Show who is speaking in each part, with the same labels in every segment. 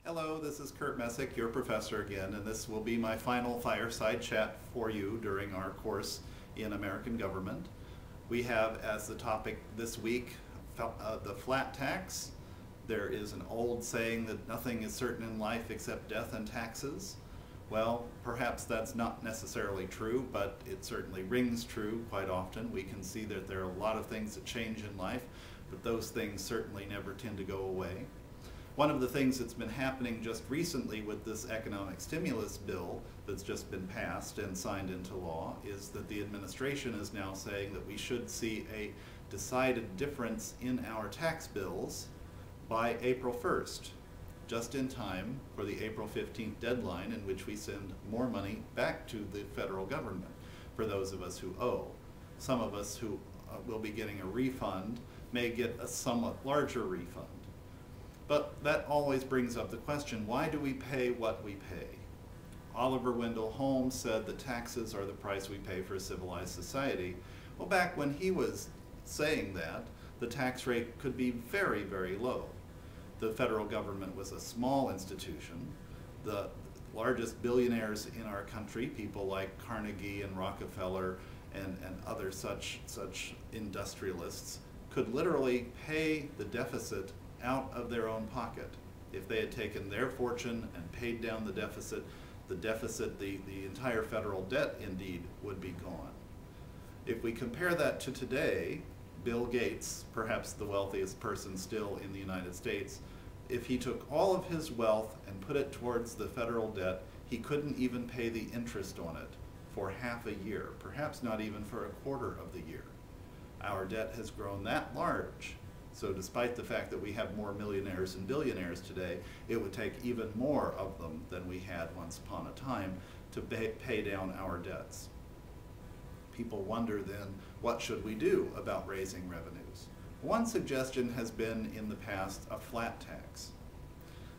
Speaker 1: Hello, this is Kurt Messick, your professor again, and this will be my final fireside chat for you during our course in American government. We have as the topic this week the flat tax. There is an old saying that nothing is certain in life except death and taxes. Well, perhaps that's not necessarily true, but it certainly rings true quite often. We can see that there are a lot of things that change in life, but those things certainly never tend to go away. One of the things that's been happening just recently with this economic stimulus bill that's just been passed and signed into law is that the administration is now saying that we should see a decided difference in our tax bills by April 1st, just in time for the April 15th deadline in which we send more money back to the federal government for those of us who owe. Some of us who will be getting a refund may get a somewhat larger refund. But that always brings up the question, why do we pay what we pay? Oliver Wendell Holmes said that taxes are the price we pay for a civilized society. Well, back when he was saying that, the tax rate could be very, very low. The federal government was a small institution. The largest billionaires in our country, people like Carnegie and Rockefeller and other such industrialists, could literally pay the deficit out of their own pocket. If they had taken their fortune and paid down the deficit, the entire federal debt indeed would be gone. If we compare that to today, Bill Gates, perhaps the wealthiest person still in the United States, if he took all of his wealth and put it towards the federal debt, he couldn't even pay the interest on it for half a year, perhaps not even for a quarter of the year. Our debt has grown that large. So despite the fact that we have more millionaires and billionaires today, it would take even more of them than we had once upon a time to pay down our debts. People wonder then, what should we do about raising revenues? One suggestion has been in the past a flat tax,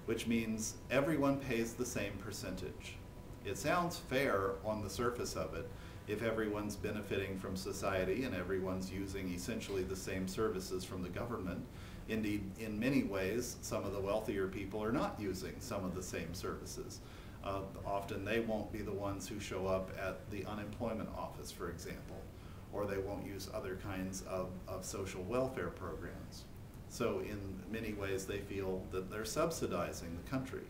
Speaker 1: which means everyone pays the same percentage. It sounds fair on the surface of it, if everyone's benefiting from society and everyone's using essentially the same services from the government. Indeed, in many ways, some of the wealthier people are not using some of the same services. Often they won't be the ones who show up at the unemployment office, for example, or they won't use other kinds of social welfare programs. So in many ways they feel that they're subsidizing the country.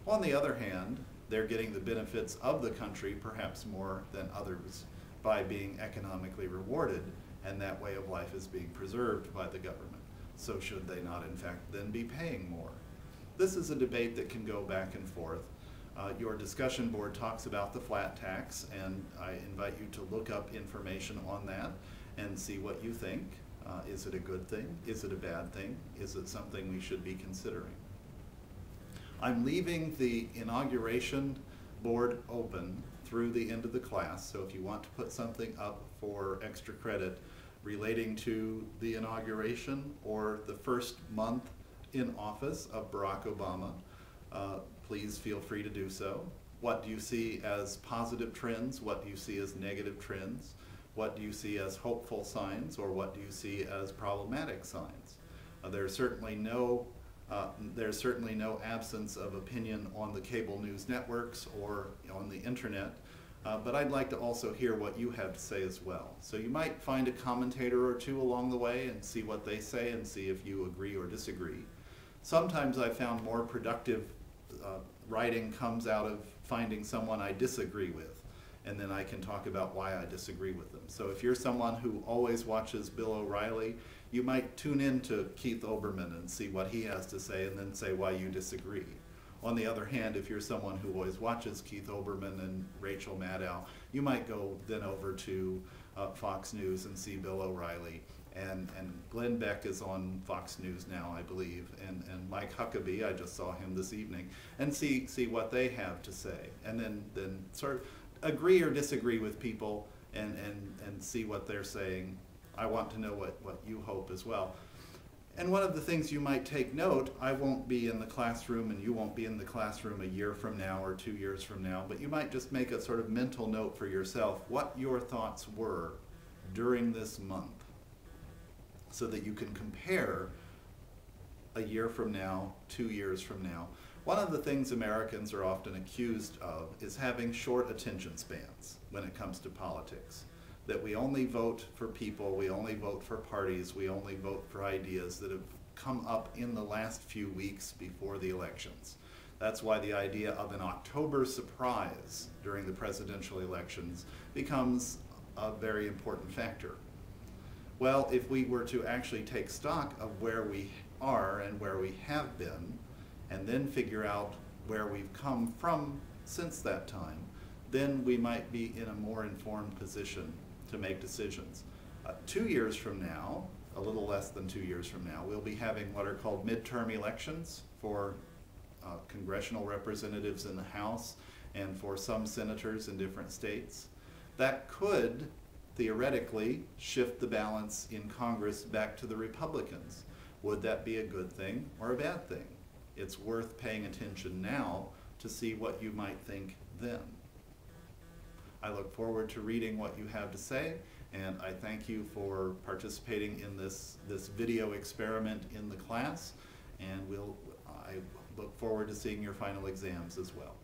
Speaker 1: On the other hand, they're getting the benefits of the country perhaps more than others by being economically rewarded, and that way of life is being preserved by the government. So should they not in fact then be paying more? This is a debate that can go back and forth. Your discussion board talks about the flat tax, and I invite you to look up information on that and see what you think. Is it a good thing? Is it a bad thing? Is it something we should be considering? I'm leaving the inauguration board open through the end of the class, so if you want to put something up for extra credit relating to the inauguration or the first month in office of Barack Obama, please feel free to do so. What do you see as positive trends? What do you see as negative trends? What do you see as hopeful signs, or what do you see as problematic signs? There's certainly no absence of opinion on the cable news networks or on the internet, but I'd like to also hear what you have to say as well. So you might find a commentator or two along the way and see what they say and see if you agree or disagree. Sometimes I found more productive writing comes out of finding someone I disagree with, and then I can talk about why I disagree with them. So if you're someone who always watches Bill O'Reilly, you might tune in to Keith Olbermann and see what he has to say and then say why you disagree. On the other hand, if you're someone who always watches Keith Olbermann and Rachel Maddow, you might go then over to Fox News and see Bill O'Reilly. And Glenn Beck is on Fox News now, I believe, and Mike Huckabee, I just saw him this evening, and see what they have to say. And then sort of agree or disagree with people and see what they're saying. I want to know what you hope as well. And one of the things you might take note, I won't be in the classroom and you won't be in the classroom a year from now or 2 years from now, but you might just make a sort of mental note for yourself what your thoughts were during this month, so that you can compare a year from now, 2 years from now, one of the things Americans are often accused of is having short attention spans when it comes to politics. That we only vote for people, we only vote for parties, we only vote for ideas that have come up in the last few weeks before the elections. That's why the idea of an October surprise during the presidential elections becomes a very important factor. Well, if we were to actually take stock of where we are and where we have been, and then figure out where we've come from since that time, then we might be in a more informed position to make decisions. 2 years from now, a little less than 2 years from now, we'll be having what are called midterm elections for congressional representatives in the House and for some senators in different states. That could theoretically shift the balance in Congress back to the Republicans. Would that be a good thing or a bad thing? It's worth paying attention now to see what you might think then. I look forward to reading what you have to say, and I thank you for participating in this video experiment in the class, and I look forward to seeing your final exams as well.